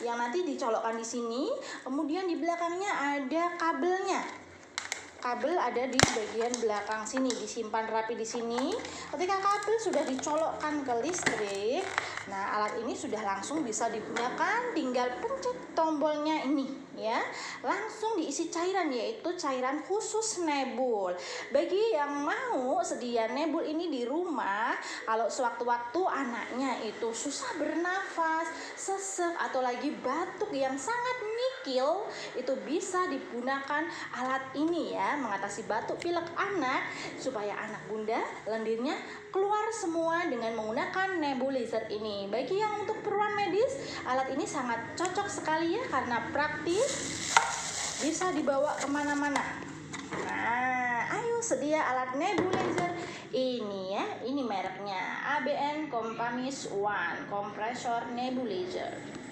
yang nanti dicolokkan di sini. Kemudian di belakangnya ada kabelnya. Kabel ada di bagian belakang sini, disimpan rapi di sini. Ketika kabel sudah dicolokkan ke listrik, nah alat ini sudah langsung bisa digunakan, tinggal pencet tombolnya ini ya. Langsung diisi cairan, yaitu cairan khusus Nebul. Bagi yang mau sedia Nebul ini di rumah, kalau sewaktu-waktu anaknya itu susah bernafas, sesek atau lagi batuk yang sangat mikil, itu bisa digunakan alat ini ya, mengatasi batuk pilek anak supaya anak bunda lendirnya keluar semua dengan menggunakan nebulizer ini. Bagi yang untuk keperluan medis, alat ini sangat cocok sekali ya karena praktis, bisa dibawa kemana-mana. Nah, ayo sedia alat nebulizer ini ya, ini mereknya ABN Compamis One Compressor Nebulizer.